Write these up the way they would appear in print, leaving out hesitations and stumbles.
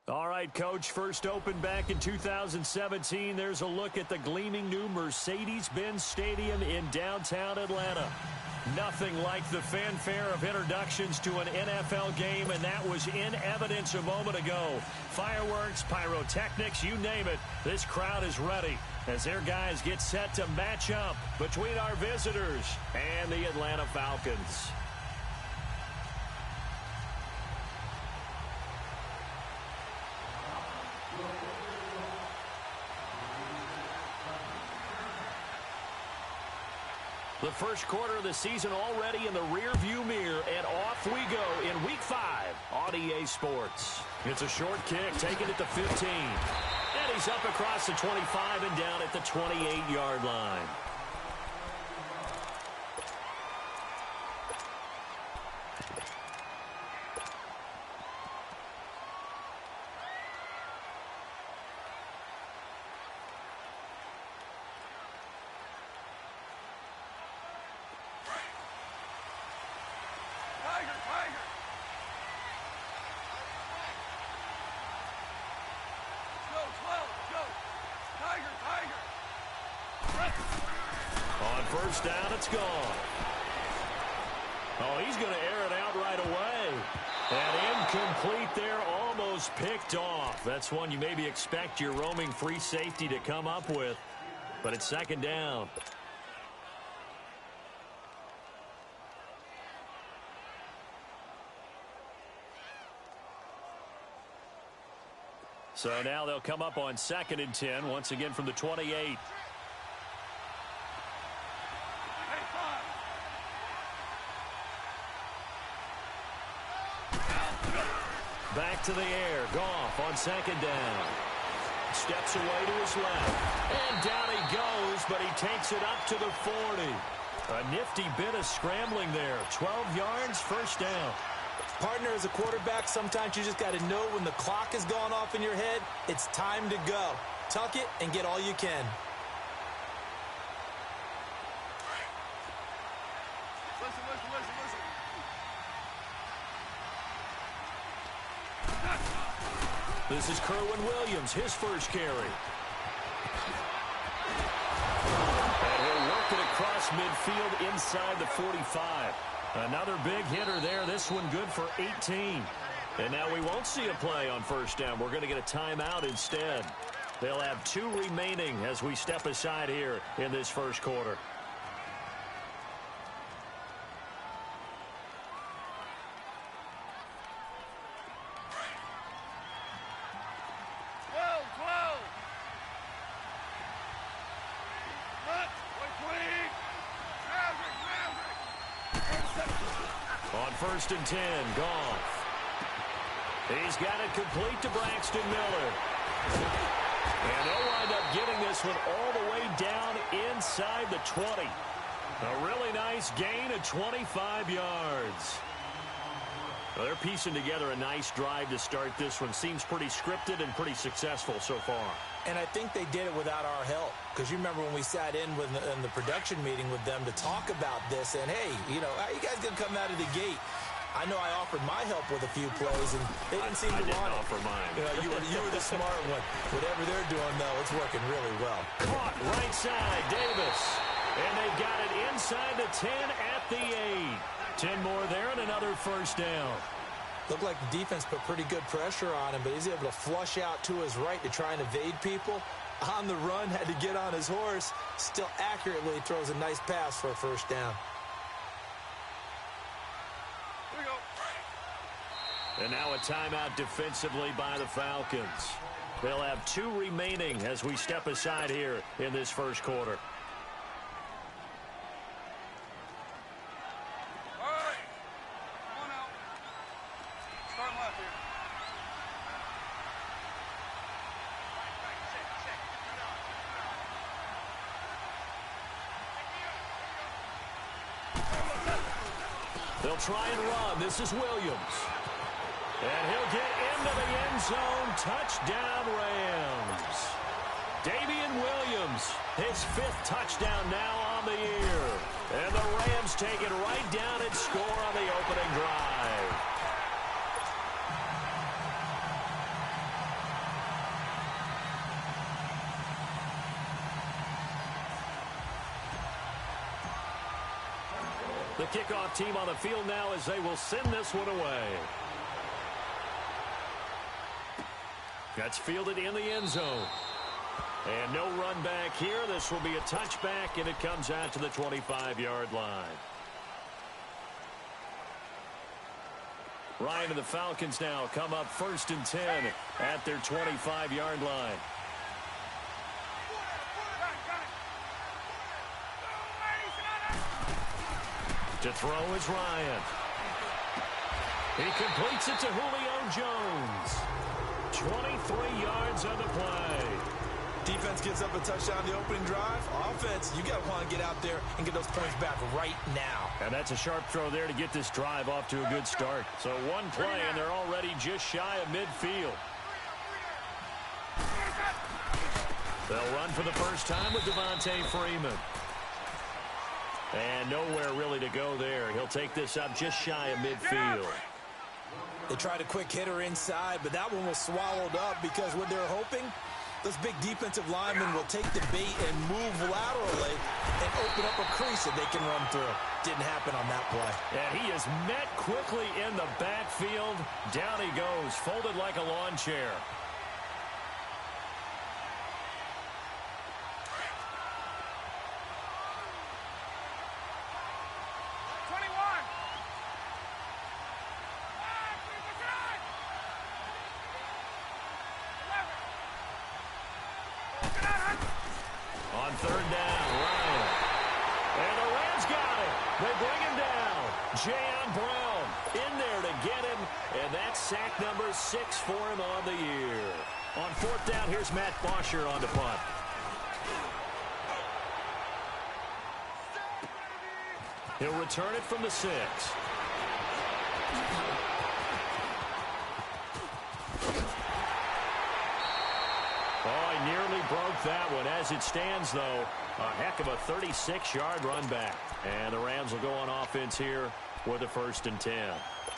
All right, Coach, first opened back in 2017. There's a look at the gleaming new Mercedes-Benz Stadium in downtown Atlanta. Nothing like the fanfare of introductions to an NFL game, and that was in evidence a moment ago. Fireworks, pyrotechnics, you name it. This crowd is ready as their guys get set to match up between our visitors and the Atlanta Falcons. The first quarter of the season already in the rearview mirror, and off we go in Week 5 on EA Sports. It's a short kick, taken at the 15. And he's up across the 25 and down at the 28-yard line. First down, it's gone. Oh, he's going to air it out right away. And incomplete there, almost picked off. That's one you maybe expect your roaming free safety to come up with. But it's second down. So now they'll come up on 2nd and 10, once again from the 28. Back to the air. Goff on 2nd down. Steps away to his left. And down he goes, but he takes it up to the 40. A nifty bit of scrambling there. 12 yards, first down. Partner, as a quarterback, sometimes you just got to know when the clock has gone off in your head, it's time to go. Tuck it and get all you can. This is Kerwin Williams, his first carry. And he'll work it across midfield inside the 45. Another big hitter there. This one good for 18. And now we won't see a play on first down. We're going to get a timeout instead. They'll have 2 remaining as we step aside here in this first quarter. On 1st and 10, Goff. He's got it complete to Braxton Miller. And they'll wind up getting this one all the way down inside the 20. A really nice gain of 25 yards. Well, they're piecing together a nice drive to start this one. Seems pretty scripted and pretty successful so far. And I think they did it without our help. Because you remember when we sat in the production meeting with them to talk about this. And, hey, you know, how you guys going to come out of the gate? I know I offered my help with a few plays, and they didn't seem to want it. I didn't offer mine. You know, you were the smart one. Whatever they're doing, though, it's working really well. Caught right side, Davis. And they've got it inside the 10 at the 8. 10 more there and another first down. Looked like the defense put pretty good pressure on him, but he's able to flush out to his right to try and evade people. On the run, had to get on his horse. Still accurately throws a nice pass for a first down. And now a timeout defensively by the Falcons. They'll have 2 remaining as we step aside here in this first quarter. All right. Come on out. Start left here. They'll try and run. This is Williams. And he'll get into the end zone. Touchdown, Rams. Davian Williams, his 5th touchdown now on the year. And the Rams take it right down and score on the opening drive. The kickoff team on the field now as they will send this one away. That's fielded in the end zone. And no run back here. This will be a touchback, and it comes out to the 25-yard line. Ryan and the Falcons now come up 1st and 10 at their 25-yard line. To throw is Ryan. He completes it to Julio Jones. 23 yards on the play. Defense gives up a touchdown the opening drive. Offense, you got to want to get out there and get those points back right now. And that's a sharp throw there to get this drive off to a good start. So one play, and they're already just shy of midfield. They'll run for the first time with Devontae Freeman. And nowhere really to go there. He'll take this up just shy of midfield. They tried a quick hitter inside, but that one was swallowed up because what they're hoping, those big defensive linemen will take the bait and move laterally and open up a crease that they can run through. Didn't happen on that play. And he is met quickly in the backfield. Down he goes, folded like a lawn chair. third down. Ryan. And the Rams got it. They bring him down. Jayon Brown in there to get him. And that's sack number 6 for him on the year. On fourth down, here's Matt Bosher on the punt. He'll return it from the 6. Oh, he nearly broke that one. As it stands, though, a heck of a 36-yard run back. And the Rams will go on offense here with a 1st and 10.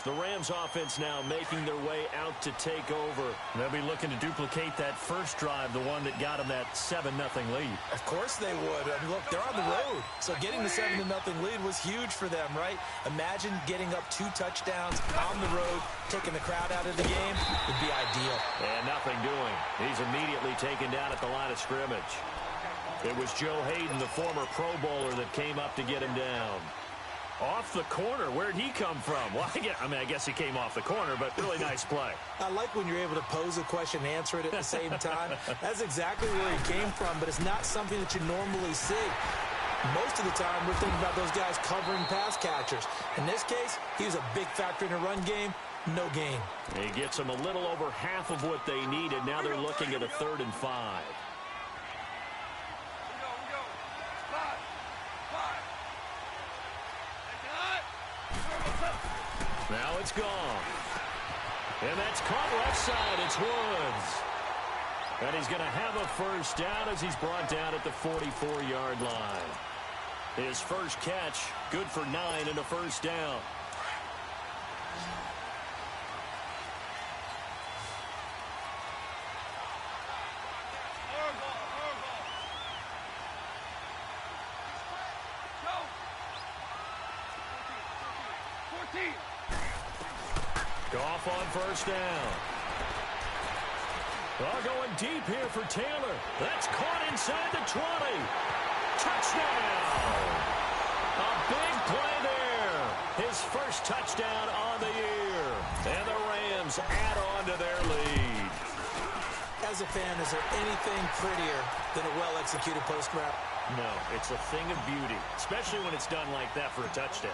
The Rams offense now making their way out to take over. They'll be looking to duplicate that first drive, the one that got them that 7-0 lead. Of course they would. I mean, look, they're on the road. So getting the 7-0 lead was huge for them, right? Imagine getting up 2 touchdowns on the road, taking the crowd out of the game would be ideal. And nothing doing. He's immediately taken down at the line of scrimmage. It was Joe Hayden, the former Pro Bowler, that came up to get him down. Off the corner. Where'd he come from? Well, I guess he came off the corner, but really nice play. I like when you're able to pose a question and answer it at the same time. That's exactly where he came from, but it's not something that you normally see. Most of the time, we're thinking about those guys covering pass catchers. In this case, he was a big factor in the run game. No gain. He gets them a little over half of what they needed. Now they're looking at a 3rd and 5. Now it's gone. And that's caught left side. It's Woods. And he's going to have a 1st down as he's brought down at the 44-yard line. His first catch, good for 9 and a 1st down. Goff on 1st down. Going deep here for Taylor. That's caught inside the 20. Touchdown! A big play there. His first touchdown on the year. And the Rams add on to their lead. As a fan, is there anything prettier than a well-executed post route? No, it's a thing of beauty, especially when it's done like that for a touchdown.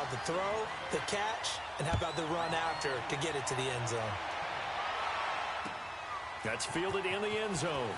The throw, the catch, and how about the run after to get it to the end zone? That's fielded in the end zone.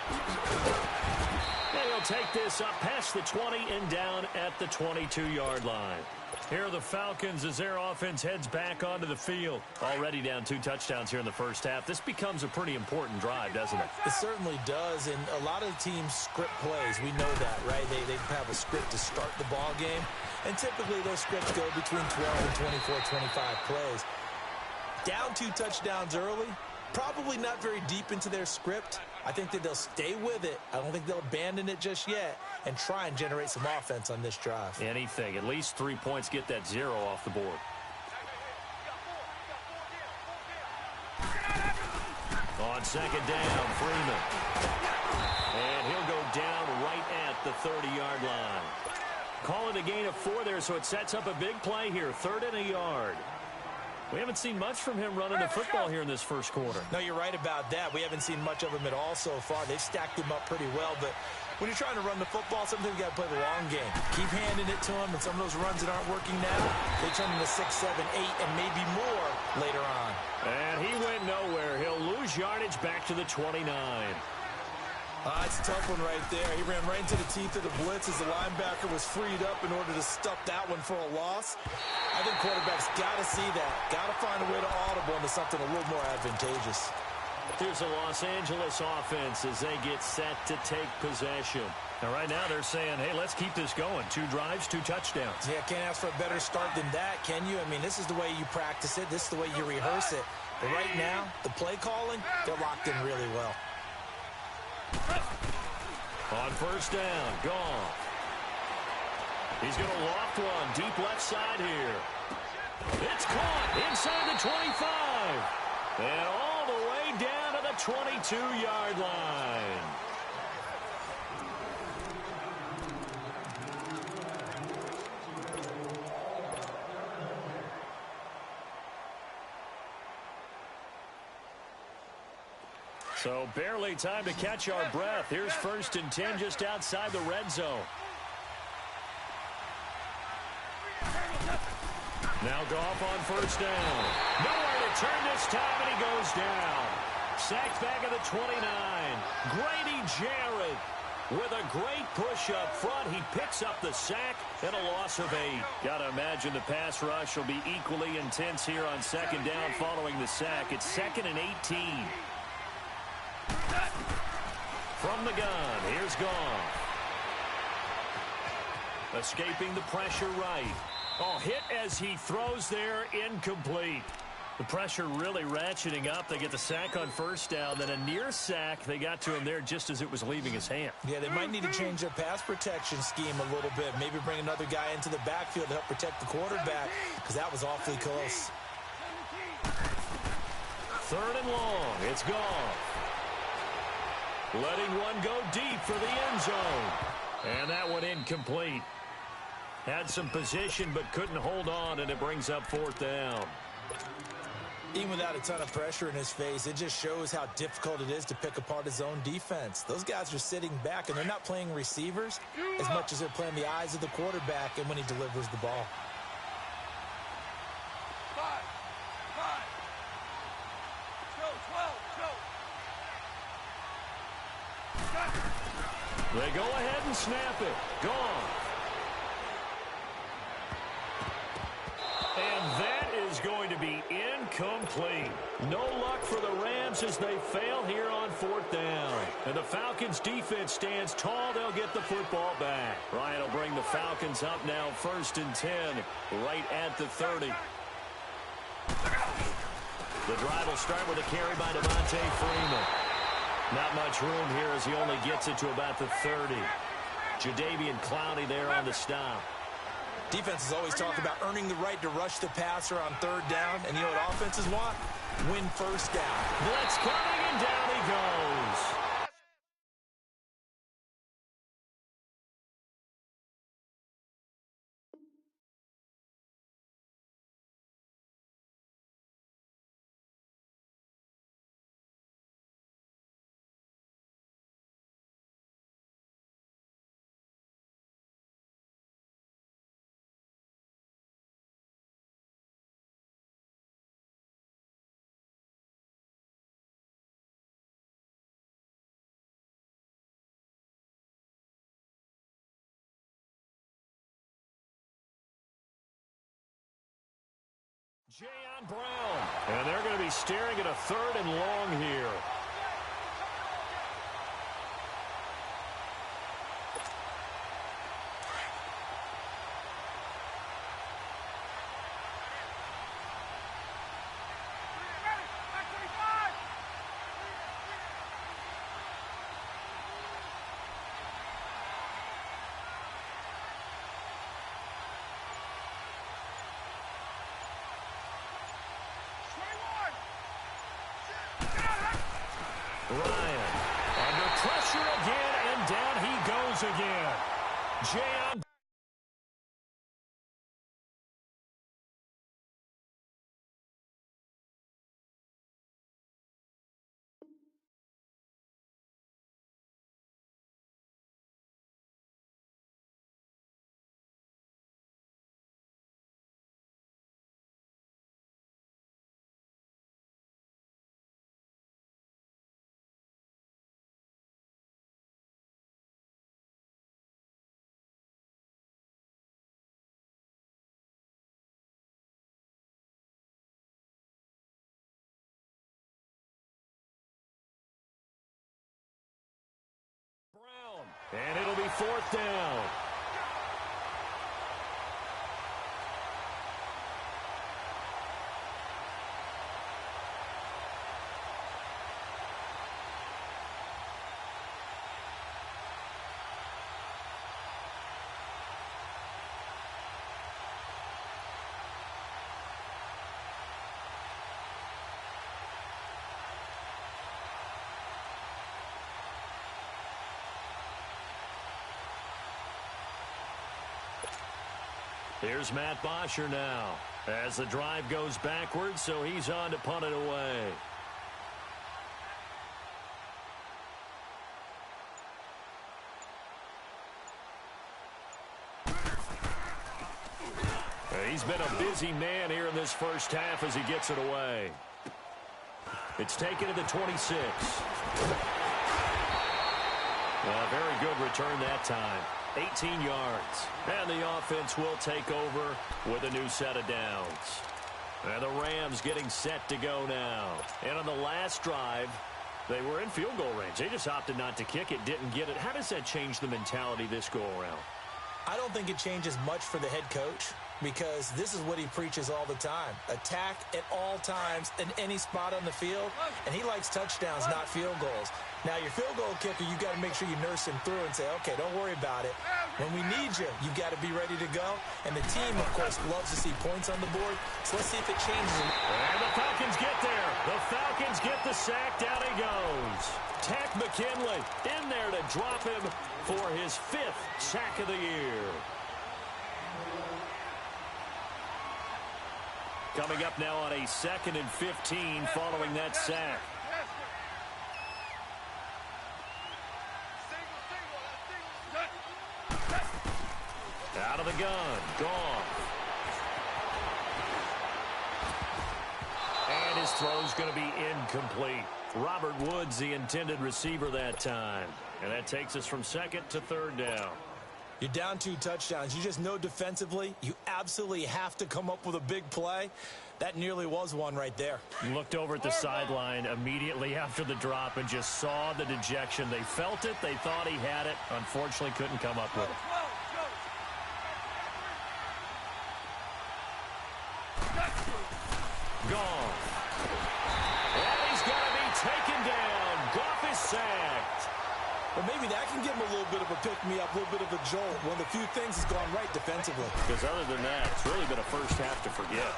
And he'll take this up past the 20 and down at the 22-yard line. Here are the Falcons as their offense heads back onto the field. Already down 2 touchdowns here in the first half. This becomes a pretty important drive, doesn't it? It certainly does, and a lot of the teams script plays. We know that, right? They have a script to start the ball game, and typically those scripts go between 12 and 24, 25 plays. Down 2 touchdowns early, probably not very deep into their script. I think that they'll stay with it. I don't think they'll abandon it just yet and try and generate some offense on this drive. Anything. At least 3 points, get that 0 off the board. On 2nd down, Freeman. And he'll go down right at the 30-yard line. Call it a gain of 4 there, so it sets up a big play here. 3rd and a yard. We haven't seen much from him running the football here in this first quarter. No, you're right about that. We haven't seen much of him at all so far. They've stacked him up pretty well, but when you're trying to run the football, sometimes you got to play the long game. Keep handing it to him, and some of those runs that aren't working now, they turn into 6, 7, 8, and maybe more later on. And he went nowhere. He'll lose yardage back to the 29. It's a tough one right there. He ran right into the teeth of the blitz as the linebacker was freed up in order to stuff that one for a loss. I think quarterbacks got to see that. Got to find a way to audible into something a little more advantageous. Here's the Los Angeles offense as they get set to take possession. Now, right now, they're saying, hey, let's keep this going. 2 drives, 2 touchdowns. Yeah, can't ask for a better start than that, can you? I mean, this is the way you practice it. This is the way you rehearse it. But right now, the play calling, they're locked in really well. On 1st down, Goff. He's going to loft one deep left side here. It's caught inside the 25. And all the way down to the 22-yard line. So barely time to catch our breath. Here's 1st and 10 just outside the red zone. Now Goff on 1st down. Nowhere to turn this time, and he goes down. Sacked back at the 29. Grady Jarrett with a great push up front. He picks up the sack and a loss of 8. Got to imagine the pass rush will be equally intense here on 2nd down following the sack. It's 2nd and 18. From the gun, here's Goff. Escaping the pressure right. Oh, hit as he throws there, incomplete. The pressure really ratcheting up. They get the sack on 1st down, then a near sack. They got to him there just as it was leaving his hand. Yeah, they might need to change their pass protection scheme a little bit. Maybe bring another guy into the backfield to help protect the quarterback, because that was awfully close. 3rd and long. It's gone. Letting one go deep for the end zone. And that one incomplete. Had some position but couldn't hold on, and it brings up 4th down. Even without a ton of pressure in his face, it just shows how difficult it is to pick apart his own defense. Those guys are sitting back, and they're not playing receivers as much as they're playing the eyes of the quarterback and when he delivers the ball. 5. Go. They go ahead and snap it. Gone. And that is going to be incomplete. No luck for the Rams as they fail here on 4th down. And the Falcons defense stands tall. They'll get the football back. Ryan will bring the Falcons up now 1st and 10, right at the 30. The drive will start with a carry by Devontae Freeman. Not much room here as he only gets it to about the 30. Jadeveon Clowney there on the stop. Defenses always talk about earning the right to rush the passer on 3rd down. And you know what offenses want? Win 1st down. Blitz coming, and down he goes. Jayon Brown. And they're going to be staring at a 3rd and long here. Ryan under pressure again, and down he goes again. Jayon. And it'll be 4th down. Here's Matt Bosher now as the drive goes backwards, so he's on to punt it away. He's been a busy man here in this first half as he gets it away. It's taken to the 26. A very good return that time. 18 yards. And the offense will take over with a new set of downs. And the Rams getting set to go now. And on the last drive, they were in field goal range. They just opted not to kick it, didn't get it. How does that change the mentality this go-around? I don't think it changes much for the head coach because this is what he preaches all the time. Attack at all times in any spot on the field, and he likes touchdowns, not field goals. Now, your field goal kicker, you got to make sure you nurse him through and say, okay, don't worry about it. When we need you, you got to be ready to go. And the team, of course, loves to see points on the board. So let's see if it changes. And the Falcons get there. The Falcons get the sack. Down he goes. Tack McKinley in there to drop him for his 5th sack of the year. Coming up now on a 2nd and 15 following that sack. Out of the gun. Gone. And his throw's going to be incomplete. Robert Woods, the intended receiver that time. And that takes us from 2nd to 3rd down. You're down 2 touchdowns. You just know defensively you absolutely have to come up with a big play. That nearly was one right there. Looked over at the sideline immediately after the drop and just saw the dejection. They felt it. They thought he had it. Unfortunately, couldn't come up with it. Gone. And he's got to be taken down. Goff is sacked. But maybe that can give him a little bit of a pick-me-up, a little bit of a jolt. One of the few things has gone right defensively. Because other than that, it's really been a first half to forget.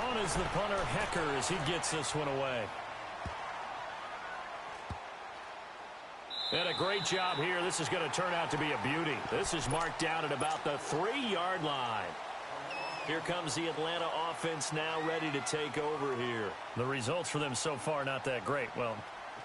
On is the punter, Hecker, as he gets this one away. And a great job here. This is going to turn out to be a beauty. This is marked down at about the 3-yard line. Here comes the Atlanta offense now ready to take over here. The results for them so far not that great. Well,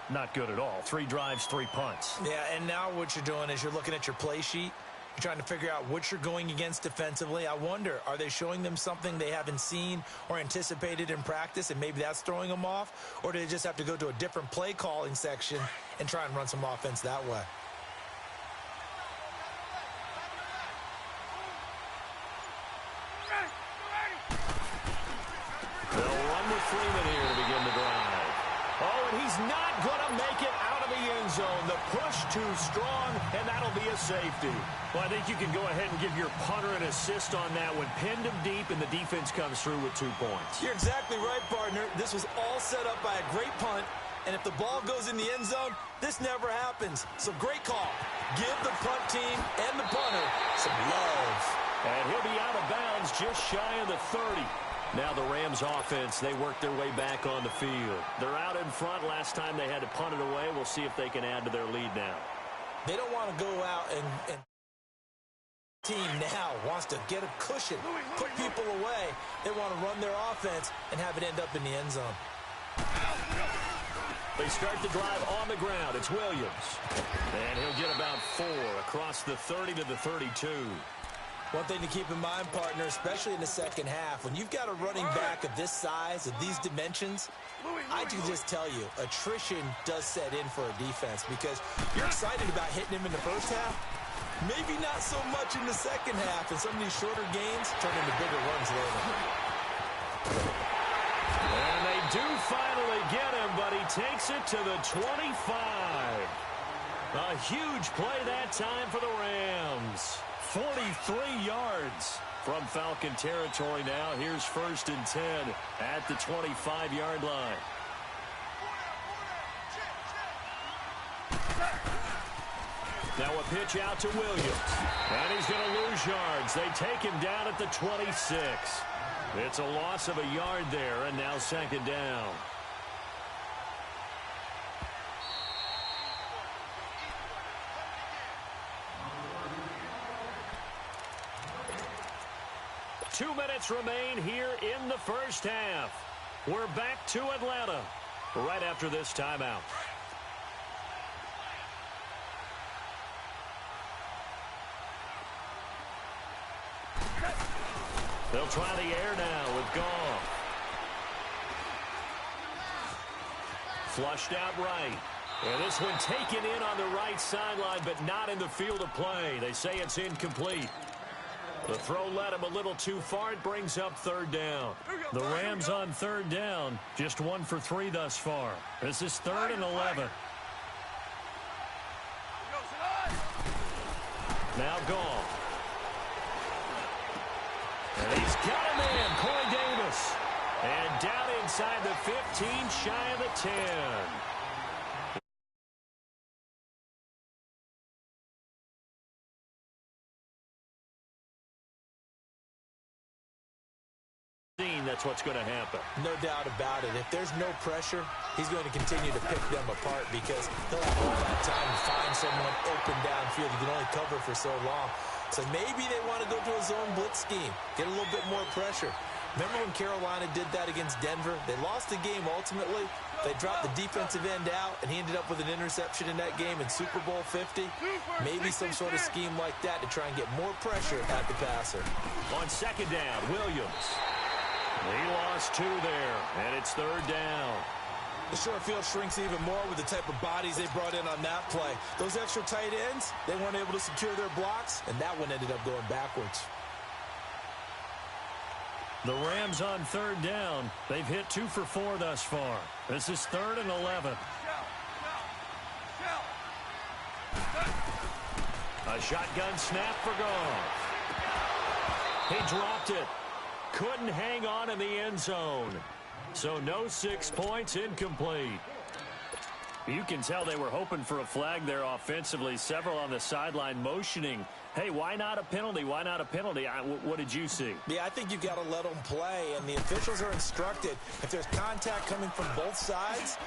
not good at all. 3 drives, 3 punts. Yeah, and now what you're doing is you're looking at your play sheet. You're trying to figure out what you're going against defensively. I wonder, are they showing them something they haven't seen or anticipated in practice, and maybe that's throwing them off? Or do they just have to go to a different play calling section and try and run some offense that way? They'll run with Freeman here to begin the drive. Oh, and he's not going to make it out of the end zone. The push too strong, and that'll be a safety. Well, I think you can go ahead and give your punter an assist on that one. Pinned him deep, and the defense comes through with 2 points. You're exactly right, partner. This was all set up by a great punt, and if the ball goes in the end zone, this never happens. So great call. Give the punt team and the punter some love. And he'll be out of bounds just shy of the 30. Now the Rams offense, they work their way back on the field. They're out in front. Last time they had to punt it away. We'll see if they can add to their lead now. They don't want to go out and team now wants to get a cushion, put people away. They want to run their offense and have it end up in the end zone. They start the drive on the ground. It's Williams. And he'll get about 4 across the 30 to the 32. One thing to keep in mind, partner, especially in the second half, when you've got a running back of this size, of these dimensions, I can just tell you, attrition does set in for a defense because you're excited about hitting him in the first half. Maybe not so much in the second half, and some of these shorter gains turn into bigger runs later. And they do finally get him, but he takes it to the 25. A huge play that time for the Rams. 43 yards from Falcon territory now. Here's 1st and 10 at the 25-yard line. Now a pitch out to Williams. And he's going to lose yards. They take him down at the 26. It's a loss of a yard there, and now 2nd down. Two minutes remain here in the first half. We're back to Atlanta right after this timeout. They'll try the air now with Goff. Flushed out right. And this one taken in on the right sideline, but not in the field of play. They say it's incomplete. The throw led him a little too far. It brings up third down. The Rams on third down, just 1 for 3 thus far. This is 3rd and 11. Now Goff. And he's got him in, Corey Davis. And down inside the 15, shy of the 10. That's what's going to happen. No doubt about it. If there's no pressure, he's going to continue to pick them apart because he'll have all that time to find someone open downfield. He can only cover for so long. So maybe they want to go to a zone blitz scheme, get a little bit more pressure. Remember when Carolina did that against Denver? They lost the game ultimately. They dropped the defensive end out, and he ended up with an interception in that game in Super Bowl 50. Maybe some sort of scheme like that to try and get more pressure at the passer. On second down, Williams. He lost 2 there, and it's third down. The short field shrinks even more with the type of bodies they brought in on that play. Those extra tight ends, they weren't able to secure their blocks, and that one ended up going backwards. The Rams on third down. They've hit 2 for 4 thus far. This is 3rd and 11. A shotgun snap for Goff. He dropped it. Couldn't hang on in the end zone. So no 6 points, incomplete. You can tell they were hoping for a flag there offensively. Several on the sideline motioning. Hey, why not a penalty? Why not a penalty? What did you see? Yeah, I think you've got to let them play, and the officials are instructed. If there's contact coming from both sides,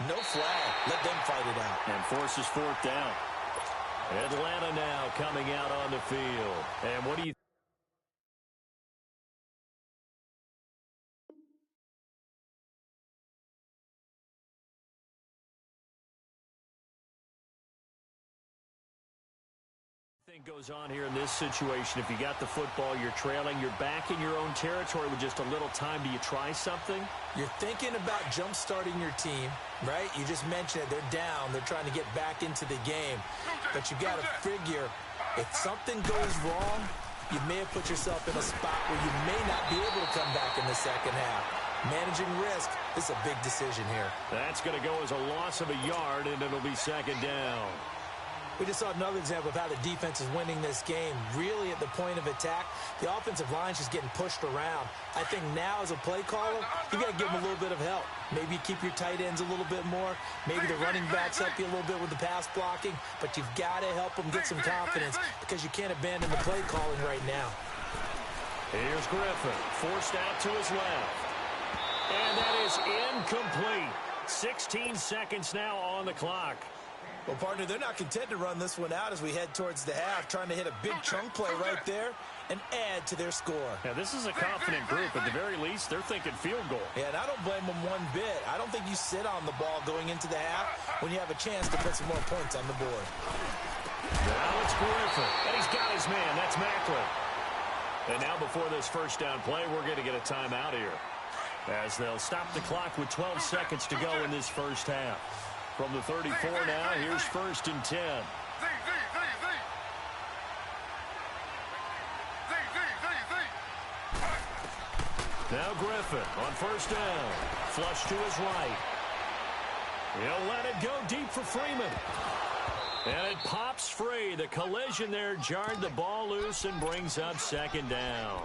no flag. Let them fight it out. And forces 4th down. Atlanta now coming out on the field. And what do you think goes on here in this situation? If you got the football, you're trailing, you're back in your own territory with just a little time. Do you try something? You're thinking about jump-starting your team, right? You just mentioned it. They're down. They're trying to get back into the game. But you got to figure, if something goes wrong, you may have put yourself in a spot where you may not be able to come back in the second half. Managing risk, this is a big decision here. That's going to go as a loss of a yard, and it'll be second down. We just saw another example of how the defense is winning this game. Really at the point of attack, the offensive line's just getting pushed around. I think now as a play caller, you got to give them a little bit of help. Maybe keep your tight ends a little bit more. Maybe the running backs help you a little bit with the pass blocking. But you've got to help them get some confidence because you can't abandon the play calling right now. Here's Griffin, forced out to his left. And that is incomplete. 16 seconds now on the clock. Well, partner, they're not content to run this one out as we head towards the half, trying to hit a big chunk play right there and add to their score. Yeah, this is a confident group. At the very least, they're thinking field goal. Yeah, and I don't blame them one bit. I don't think you sit on the ball going into the half when you have a chance to put some more points on the board. Now it's Griffin, and he's got his man. That's Macklin. And now before this first down play, we're going to get a timeout here, as they'll stop the clock with 12 seconds to go in this first half. From the 34 now, here's 1st and 10. Now Griffin on first down. Flush to his right. He'll let it go deep for Freeman. And it pops free. The collision there jarred the ball loose and brings up second down.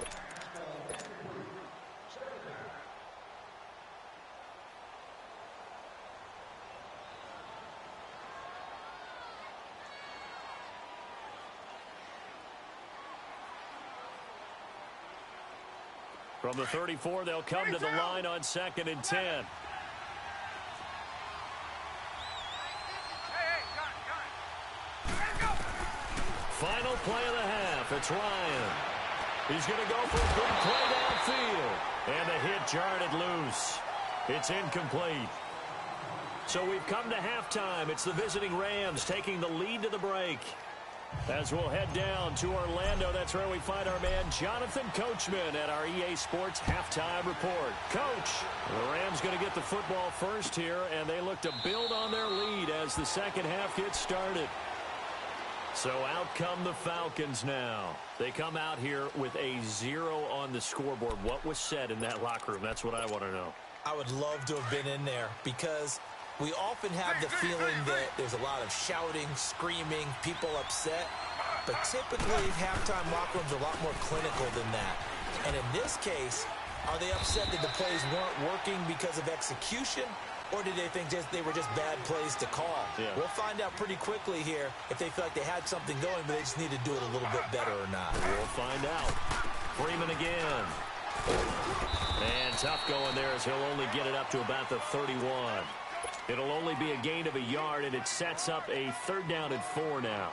From the 34, they'll come to the line on 2nd and 10. Final play of the half. It's Ryan. He's going to go for a big play downfield. And the hit jarred it loose. It's incomplete. So we've come to halftime. It's the visiting Rams taking the lead to the break. As we'll head down to Orlando, that's where we find our man Jonathan Coachman at our EA Sports Halftime Report. Coach, the Rams going to get the football first here, and they look to build on their lead as the second half gets started. So out come the Falcons now. They come out here with a 0 on the scoreboard. What was said in that locker room? That's what I want to know. I would love to have been in there because we often have the feeling that there's a lot of shouting, screaming, people upset. But typically, halftime locker rooms are a lot more clinical than that. And in this case, are they upset that the plays weren't working because of execution? Or did they think they were just bad plays to call? Yeah. We'll find out pretty quickly here if they feel like they had something going, but they just need to do it a little bit better or not. We'll find out. Freeman again. And tough going there as he'll only get it up to about the 31. It'll only be a gain of a yard, and it sets up a 3rd down and 4 now.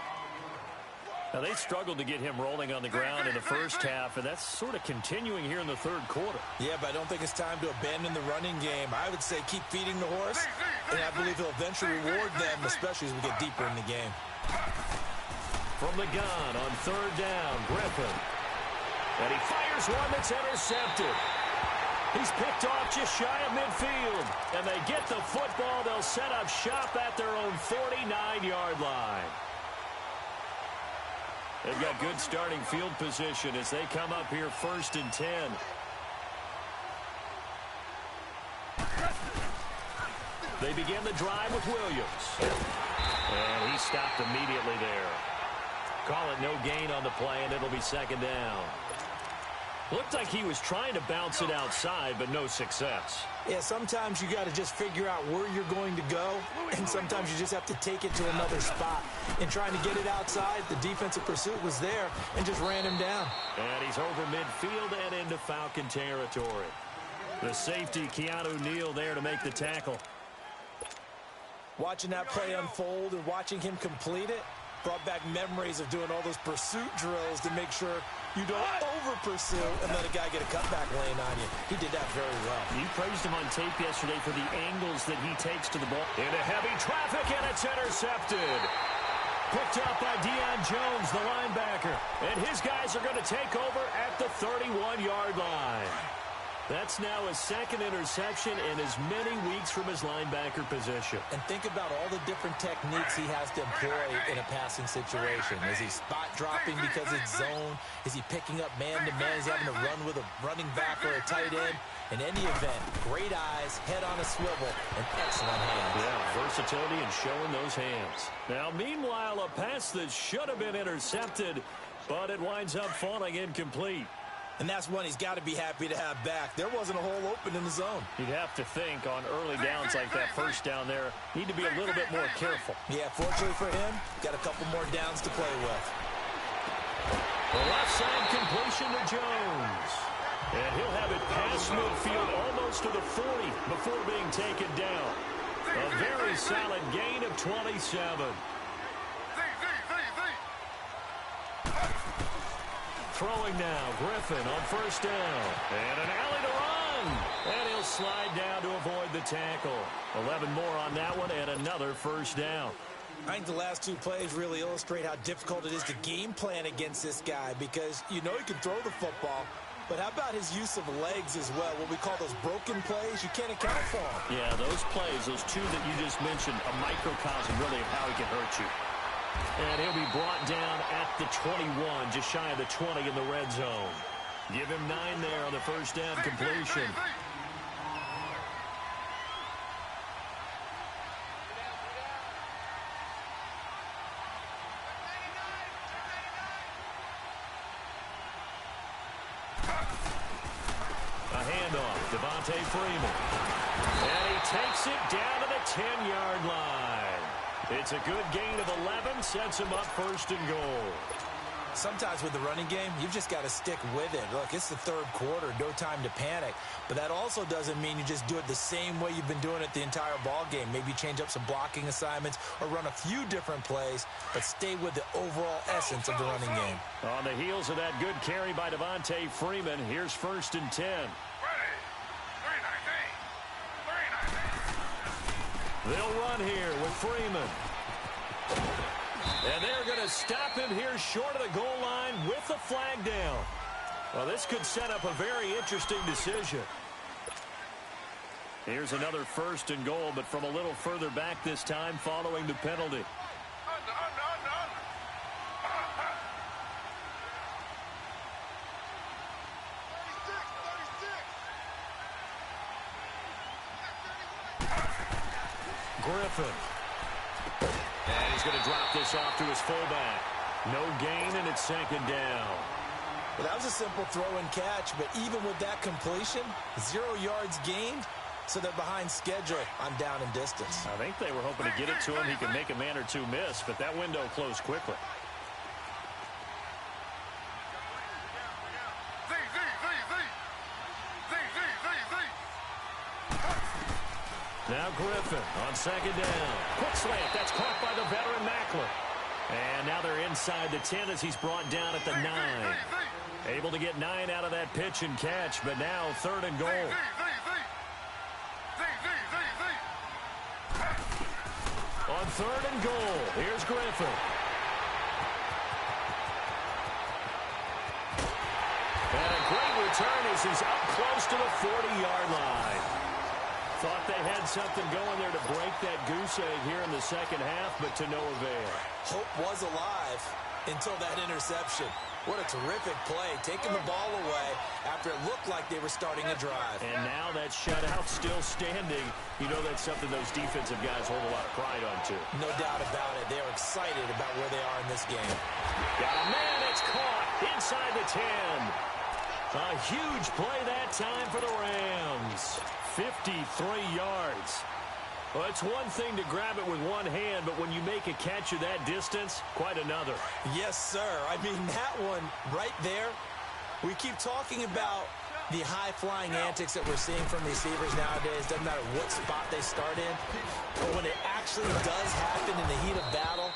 Now, they struggled to get him rolling on the ground in the first half, and that's sort of continuing here in the 3rd quarter. Yeah, but I don't think it's time to abandon the running game. I would say keep feeding the horse, and I believe he'll eventually reward them, especially as we get deeper in the game. From the gun on 3rd down, Griffin. And he fires one that's intercepted. He's picked off just shy of midfield. And they get the football. They'll set up shop at their own 49-yard line. They've got good starting field position as they come up here 1st and 10. They begin the drive with Williams. And he stopped immediately there. Call it no gain on the play, and it'll be 2nd down. Looked like he was trying to bounce it outside, but no success. Yeah, sometimes you got to just figure out where you're going to go, and sometimes you just have to take it to another spot. In trying to get it outside, the defensive pursuit was there and just ran him down. And he's over midfield and into Falcon territory. The safety, Keanu Neal, there to make the tackle. Watching that play unfold and watching him complete it brought back memories of doing all those pursuit drills to make sure you don't over-pursue and let a guy get a cutback lane on you. He did that very well. You praised him on tape yesterday for the angles that he takes to the ball. Into heavy traffic, and it's intercepted. Picked up by Deion Jones, the linebacker. And his guys are going to take over at the 31-yard line. That's now his 2nd interception in as many weeks from his linebacker position. And think about all the different techniques he has to employ in a passing situation. Is he spot dropping because it's zone? Is he picking up man-to-man? Is he having to run with a running back or a tight end? In any event, great eyes, head on a swivel, and excellent hands. Yeah, versatility and showing those hands. Now, meanwhile, a pass that should have been intercepted, but it winds up falling incomplete. And that's one he's got to be happy to have back. There wasn't a hole open in the zone. You'd have to think on early downs like that 1st down there, need to be a little bit more careful. Yeah, fortunately for him, got a couple more downs to play with. The left side completion to Jones. And he'll have it past midfield almost to the 40 before being taken down. A very solid gain of 27. Throwing now, Griffin on 1st down. And an alley to run. And he'll slide down to avoid the tackle. 11 more on that one and another 1st down. I think the last 2 plays really illustrate how difficult it is to game plan against this guy because you know he can throw the football, but how about his use of legs as well? What we call those broken plays, you can't account for them. Yeah, those plays, those 2 that you just mentioned, a microcosm really of how he can hurt you. And he'll be brought down at the 21, just shy of the 20 in the red zone. Give him 9 there on the 1st down completion. A handoff, Devontae Freeman. And he takes it down to the 10-yard line. It's a good gain of 11, sets him up 1st and goal. Sometimes with the running game, you've just got to stick with it. Look, it's the 3rd quarter, no time to panic. But that also doesn't mean you just do it the same way you've been doing it the entire ball game. Maybe change up some blocking assignments or run a few different plays, but stay with the overall essence of the running game. On the heels of that good carry by Devontae Freeman, here's 1st and 10. They'll run here with Freeman. And they're going to stop him here short of the goal line with the flag down. Well, this could set up a very interesting decision. Here's another 1st and goal, but from a little further back this time following the penalty. Under. 36. Griffin. And he's going to drop this off to his fullback. No gain, and it's 2nd down. Well, that was a simple throw and catch, but even with that completion, 0 yards gained, so they're behind schedule on down and distance. I think they were hoping to get it to him. He could make a man or two miss, but that window closed quickly. Now Griffin on 2nd down. Quick slant. That's caught by the veteran Macklin. And now they're inside the 10 as he's brought down at the 9. Able to get 9 out of that pitch and catch, but now 3rd and goal. On 3rd and goal, here's Griffin. And a great return as he's up close to the 40-yard line. Thought they had something going there to break that goose egg here in the 2nd half, but to no avail. Hope was alive until that interception. What a terrific play, taking the ball away after it looked like they were starting a drive. And now that shutout still standing. You know that's something those defensive guys hold a lot of pride on, too. No doubt about it. They are excited about where they are in this game. Got a man, it's caught inside the 10. A huge play that time for the Rams. 53 yards. Well, it's one thing to grab it with one hand, but when you make a catch of that distance, quite another. Yes, sir. I mean, that one right there, we keep talking about the high-flying antics that we're seeing from receivers nowadays. Doesn't matter what spot they start in. But when it actually does happen in the heat of battle,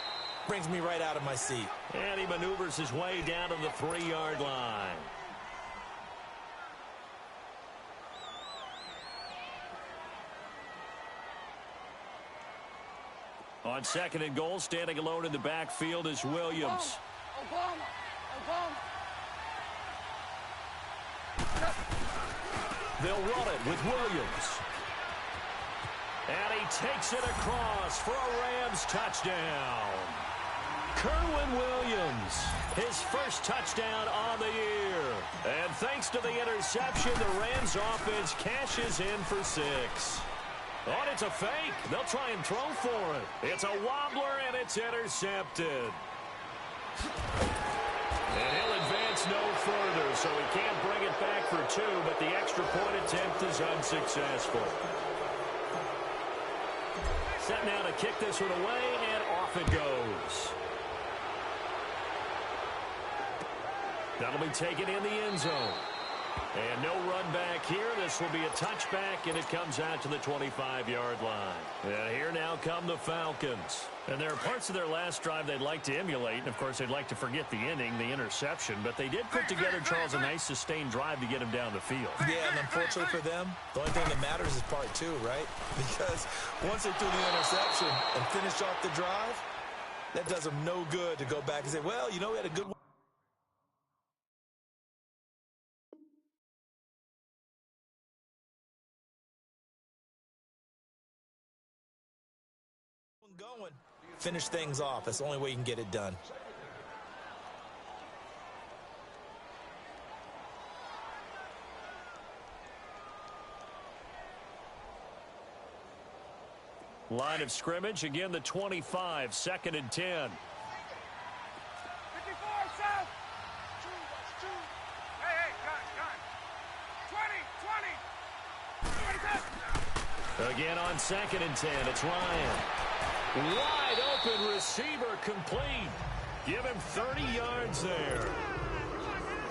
brings me right out of my seat. And he maneuvers his way down to the 3-yard line. On 2nd and goal, standing alone in the backfield is Williams. Obama. They'll run it with Williams. And he takes it across for a Rams touchdown. Kerwin Williams, his first touchdown on the year. And thanks to the interception, the Rams offense cashes in for 6. Oh, and it's a fake. They'll try and throw for it. It's a wobbler, and it's intercepted. And he'll advance no further, so he can't bring it back for 2, but the extra point attempt is unsuccessful. Set now to kick this one away, and off it goes. That'll be taken in the end zone. And no run back here. This will be a touchback, and it comes out to the 25-yard line. And here now come the Falcons. And there are parts of their last drive they'd like to emulate. And, of course, they'd like to forget the inning, the interception. But they did put together, Charles, a nice sustained drive to get him down the field. Yeah, and unfortunately for them, the only thing that matters is part 2, right? Because once they threw the interception and finished off the drive, that does them no good to go back and say, well, you know, we had a good one. Going, finish things off. That's the only way you can get it done. Line of scrimmage, again the 25, 2nd and 10. 54, South. Hey, gun. 20. Again on 2nd and 10, it's Ryan. Wide open receiver complete. Give him 30 yards there.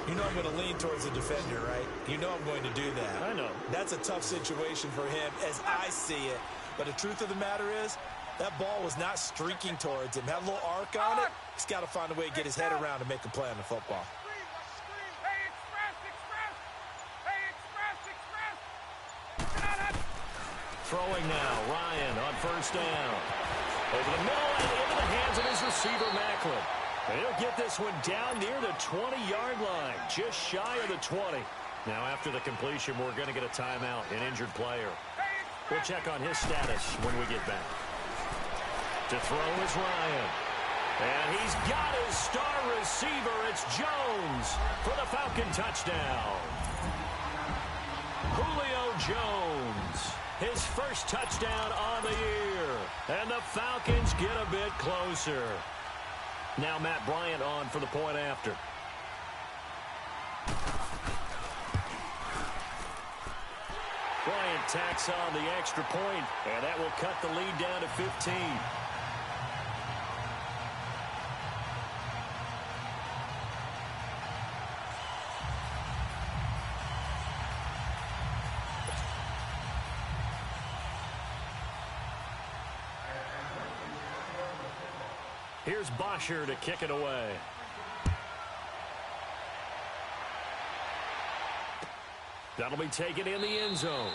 You know I'm going to lean towards the defender, right? You know I'm going to do that. I know. That's a tough situation for him as I see it. But the truth of the matter is, that ball was not streaking towards him. Had a little arc on it. He's got to find a way to get his head around and make a play on the football. Hey, express. Throwing now, Ryan on 1st down. Over the middle and into the hands of his receiver, Macklin. And he'll get this one down near the 20-yard line, just shy of the 20. Now, after the completion, we're going to get a timeout, an injured player. We'll check on his status when we get back. To throw is Ryan. And he's got his star receiver. It's Jones for the Falcon touchdown. Julio Jones, his first touchdown on the year. And the Falcons get a bit closer. Now Matt Bryant on for the point after. Bryant tacks on the extra point, and that will cut the lead down to 15. Here's Bosher to kick it away. That'll be taken in the end zone.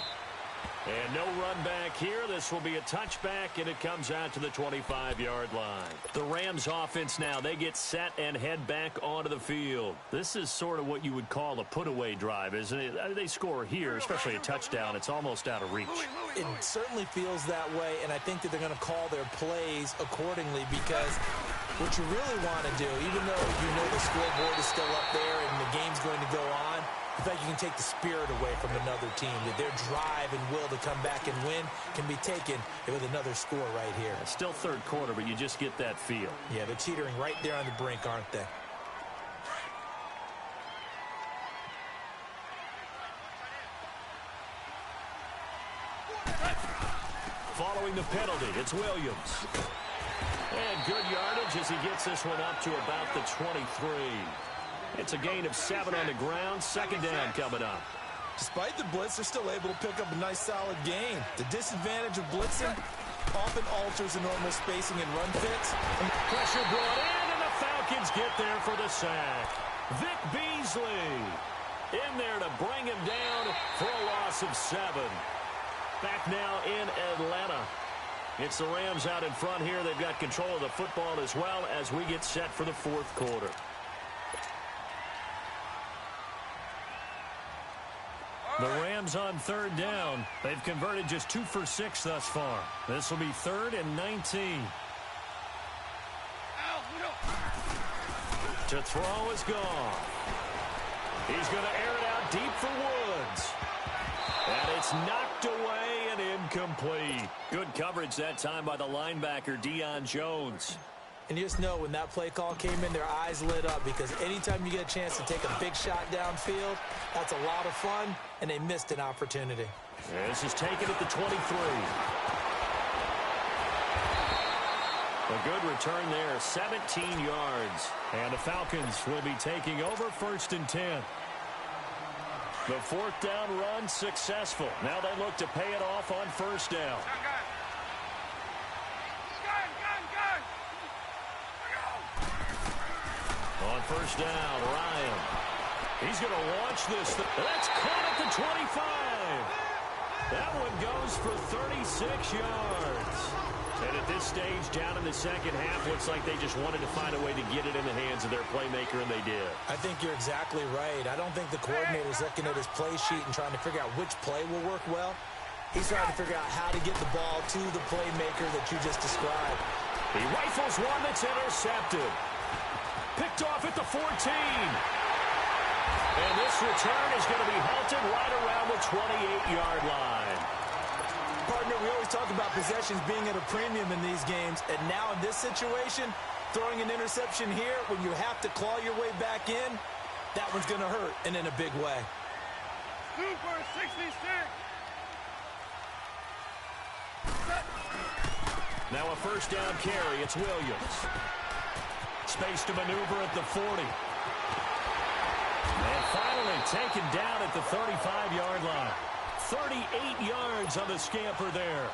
And no run back here. This will be a touchback, and it comes out to the 25-yard line. The Rams offense now, they get set and head back onto the field. This is sort of what you would call a put-away drive, isn't it? They score here, especially a touchdown. It's almost out of reach. It certainly feels that way, and I think that they're going to call their plays accordingly because what you really want to do, even though you know the scoreboard is still up there and the game's going to go on, in fact, you can take the spirit away from another team, that their drive and will to come back and win can be taken with another score right here. Still third quarter, but you just get that feel. Yeah, they're teetering right there on the brink, aren't they? Following the penalty, it's Williams. And good yardage as he gets this one up to about the 23. It's a gain of 7 on the ground. Second down coming up. Despite the blitz, they're still able to pick up a nice solid gain. The disadvantage of blitzing often alters the normal spacing and run fits. Pressure brought in, and the Falcons get there for the sack. Vic Beasley in there to bring him down for a loss of 7. Back now in Atlanta. It's the Rams out in front here. They've got control of the football as well as we get set for the fourth quarter. The Rams on third down. They've converted just 2 for 6 thus far. This will be 3rd and 19. To throw is gone. He's going to air it out deep for Woods. And it's knocked away and incomplete. Good coverage that time by the linebacker, Deion Jones. And you just know when that play call came in, their eyes lit up because anytime you get a chance to take a big shot downfield, that's a lot of fun, and they missed an opportunity. This is taken at the 23. A good return there, 17 yards. And the Falcons will be taking over 1st and 10. The 4th down run successful. Now they look to pay it off on 1st down. On 1st down, Ryan. He's going to launch this. That's caught at the 25. That one goes for 36 yards. And at this stage, down in the second half, looks like they just wanted to find a way to get it in the hands of their playmaker, and they did. I think you're exactly right. I don't think the coordinator's looking at his play sheet and trying to figure out which play will work well. He's trying to figure out how to get the ball to the playmaker that you just described. He rifles one that's intercepted. Picked off at the 14. And this return is going to be halted right around the 28-yard line. Partner, we always talk about possessions being at a premium in these games. And now in this situation, throwing an interception here when you have to claw your way back in, that one's going to hurt, and in a big way. 2 for 66. Now a 1st down carry. It's Williams. Space to maneuver at the 40. And finally taken down at the 35-yard line. 38 yards on the scamper there.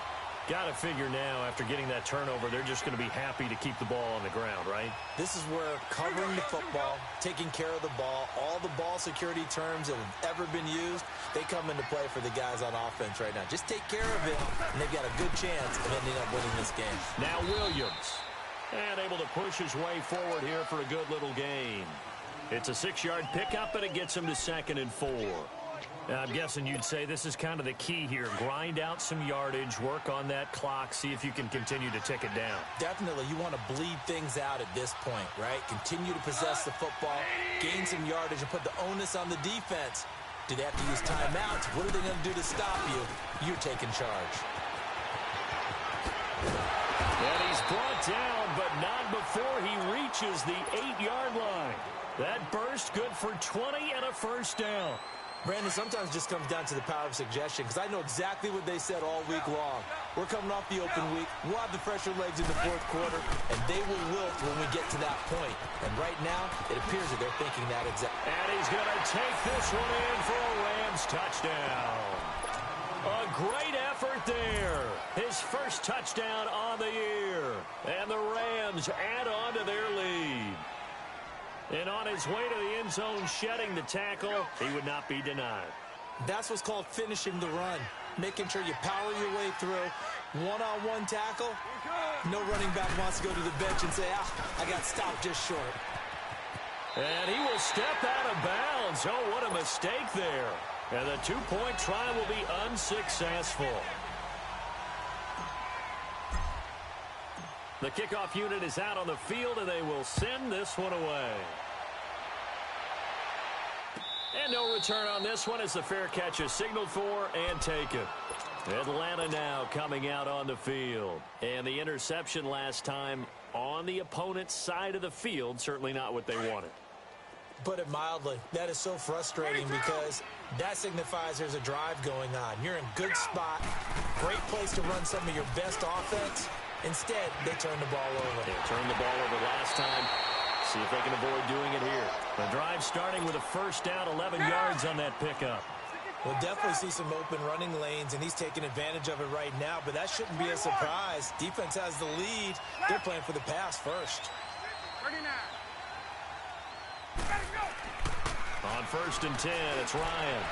Got to figure now, after getting that turnover, they're just going to be happy to keep the ball on the ground, right? This is where covering the football, taking care of the ball, all the ball security terms that have ever been used, they come into play for the guys on offense right now. Just take care of it, and they've got a good chance of ending up winning this game. Now Williams. And able to push his way forward here for a good little gain. It's a 6-yard pickup, and it gets him to 2nd and 4. Now, I'm guessing you'd say this is kind of the key here. Grind out some yardage, work on that clock, see if you can continue to tick it down. Definitely, you want to bleed things out at this point, right? Continue to possess the football, gain some yardage, and put the onus on the defense. Do they have to use timeouts? What are they going to do to stop you? You're taking charge. And he's brought down, but not before he reaches the 8-yard line. That burst good for 20 and a first down. Brandon, sometimes just comes down to the power of suggestion, because I know exactly what they said all week long. We're coming off the open week. We'll have the fresher legs in the fourth quarter, and they will wilt when we get to that point. And right now, it appears that they're thinking that exactly. And he's going to take this one in for a Rams touchdown. A great effort there. His first touchdown on the year. And the Rams add on to their lead. And on his way to the end zone, shedding the tackle, he would not be denied. That's what's called finishing the run. Making sure you power your way through. One-on-one tackle. No running back wants to go to the bench and say, I got stopped just short. And he will step out of bounds. Oh, what a mistake there. And the 2-point try will be unsuccessful. The kickoff unit is out on the field, and they will send this one away. And no return on this one as the fair catch is signaled for and taken. Atlanta now coming out on the field. And the interception last time on the opponent's side of the field, certainly not what they wanted. Put it mildly, that is so frustrating because that signifies there's a drive going on. You're in good spot, great place to run some of your best offense. Instead, they turn the ball over. They turned the ball over last time. See if they can avoid doing it here. The drive starting with a first down, 11 yards on that pickup. We'll definitely see some open running lanes, and he's taking advantage of it right now, but that shouldn't be a surprise. Defense has the lead. They're playing for the pass first. 39. On 1st and 10, it's Ryan.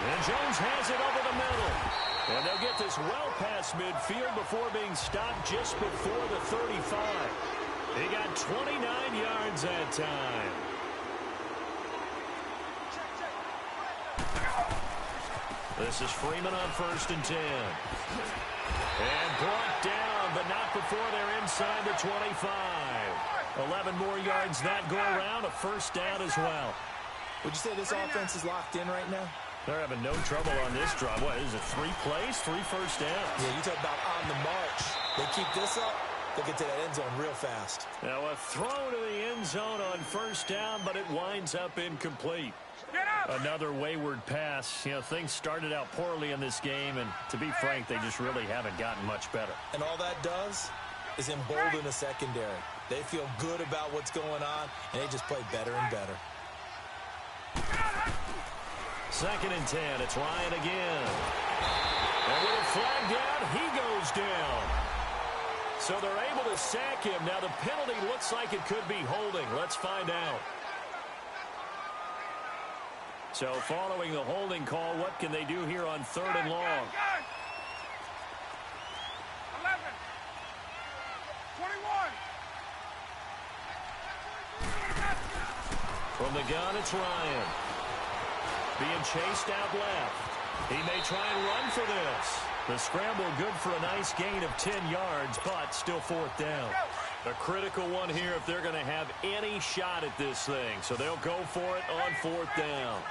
And Jones has it over the middle. And they'll get this well past midfield before being stopped just before the 35. He got 29 yards that time. This is Freeman on 1st and 10. And brought down, but not before they're inside the 25. 11 more yards that go around, a first down as well. Would you say this offense is locked in right now? They're having no trouble on this drive. What is it, 3 plays, 3 first downs? Yeah, you talk about on the march. They keep this up, they'll get to that end zone real fast. Now a throw to the end zone on 1st down, but it winds up incomplete. Another wayward pass. You know, things started out poorly in this game, and to be frank, they just really haven't gotten much better. And all that does is embolden the secondary. They feel good about what's going on, and they just play better and better. 2nd and 10. It's Ryan again. And with a flag down, he goes down. So they're able to sack him. Now the penalty looks like it could be holding. Let's find out. So following the holding call, what can they do here on 3rd and long? 11. 21. From the gun, it's Ryan. Being chased out left. He may try and run for this. The scramble good for a nice gain of 10 yards, but still 4th down. A critical one here if they're going to have any shot at this thing. So they'll go for it on 4th down.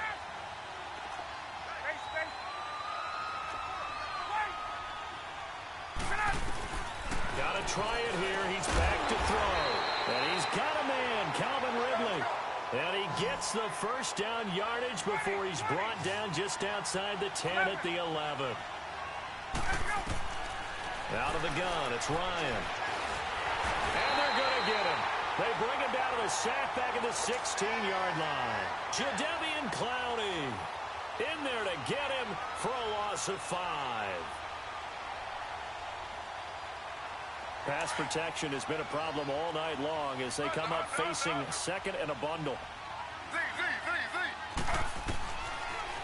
Got to try it here. He's back to throw. And he's got a man, Calvin Ridley. And he gets the first down yardage before he's brought down just outside the 10 at the 11. Out of the gun, it's Ryan. And they're going to get him. They bring him down to the sack back at the 16-yard line. Jadeveon Clowney in there to get him for a loss of 5. Pass protection has been a problem all night long as they come up facing 2nd and a bundle.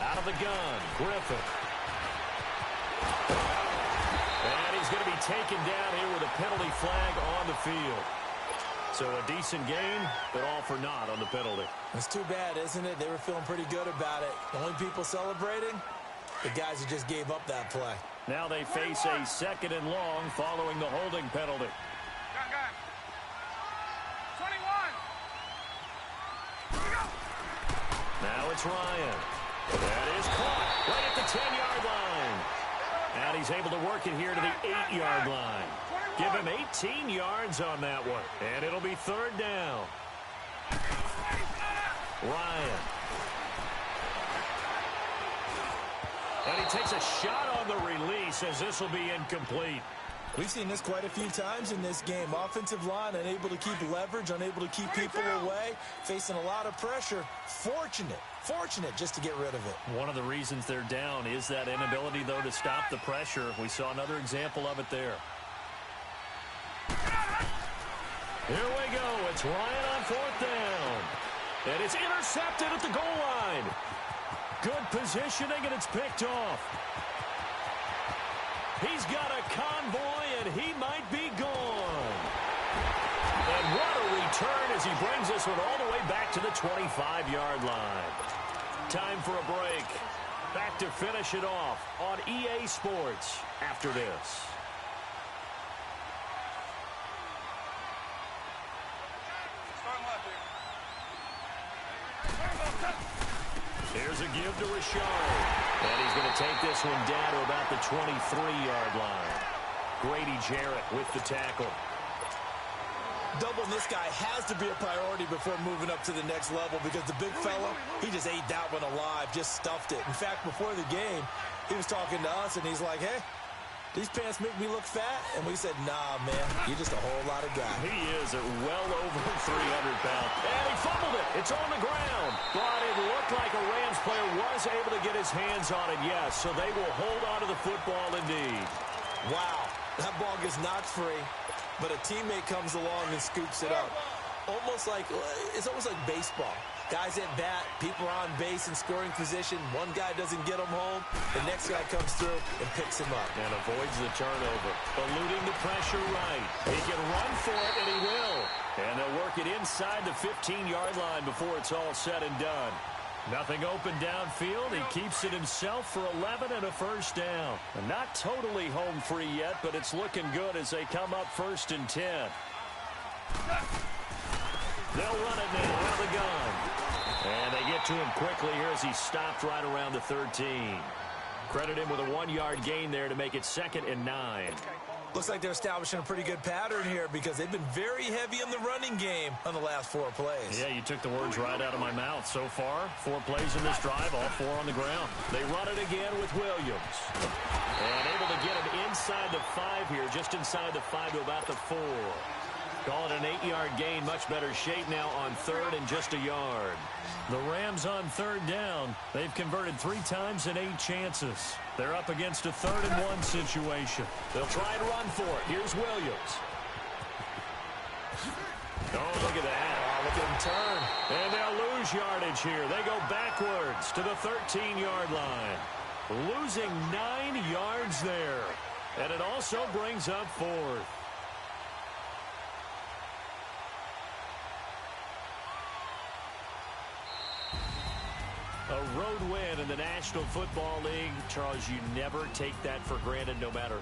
Out of the gun, Griffin. And he's going to be taken down here with a penalty flag on the field. So a decent game, but all for naught on the penalty. It's too bad, isn't it? They were feeling pretty good about it. The only people celebrating, the guys who just gave up that play. Now they face a 2nd and long following the holding penalty. Gun. 21. Now it's Ryan. That is caught right at the 10-yard line. And he's able to work it here to the 8-yard line. Give him 18 yards on that one. And it'll be 3rd down. Ryan. And he takes a shot on the release as this will be incomplete. We've seen this quite a few times in this game. Offensive line unable to keep leverage, unable to keep people away, facing a lot of pressure. Fortunate just to get rid of it. One of the reasons they're down is that inability, though, to stop the pressure. We saw another example of it there. Here we go. It's Ryan on 4th down. And it's intercepted at the goal line. Good positioning, and it's picked off. He's got a convoy, and he might be gone. And what a return as he brings this one all the way back to the 25-yard line. Time for a break. Back to finish it off on EA Sports after this. Here's a give to Rashard. And he's going to take this one down to about the 23-yard line. Grady Jarrett with the tackle. Doubling this guy has to be a priority before moving up to the next level because the big fella, he just ate that one alive, just stuffed it. In fact, before the game, he was talking to us, and he's like, hey, these pants make me look fat? And we said, nah, man, you're just a whole lot of guy. He is at well over 300 pounds. And he fumbled it. It's on the ground. But it looked like a Rams player was able to get his hands on it, yes. So they will hold on to the football indeed. Wow, that ball gets knocked free, but a teammate comes along and scoops it up. It's almost like baseball. Guys at bat, people are on base in scoring position. One guy doesn't get him home. The next guy comes through and picks him up. And avoids the turnover. Eluding the pressure right. He can run for it, and he will. And they'll work it inside the 15-yard line before it's all said and done. Nothing open downfield. He keeps it himself for 11 and a 1st down. And not totally home free yet, but it's looking good as they come up 1st and 10. They'll run it now out of the gun. And they get to him quickly here as he stopped right around the 13. Credit him with a 1-yard gain there to make it 2nd and 9. Looks like they're establishing a pretty good pattern here because they've been very heavy in the running game on the last 4 plays. Yeah, you took the words right out of my mouth. So far, 4 plays in this drive, all 4 on the ground. They run it again with Williams. And able to get him inside the 5 here, just inside the 5 to about the 4. Call it an 8-yard gain, much better shape now on 3rd and just a yard. The Rams on 3rd down. They've converted 3 times in 8 chances. They're up against a 3rd and 1 situation. They'll try and run for it. Here's Williams. Oh, look at that. Oh, look at him turn. And they'll lose yardage here. They go backwards to the 13-yard line. Losing 9 yards there. And it also brings up 4th. A road win in the National Football League. Charles, you never take that for granted no matter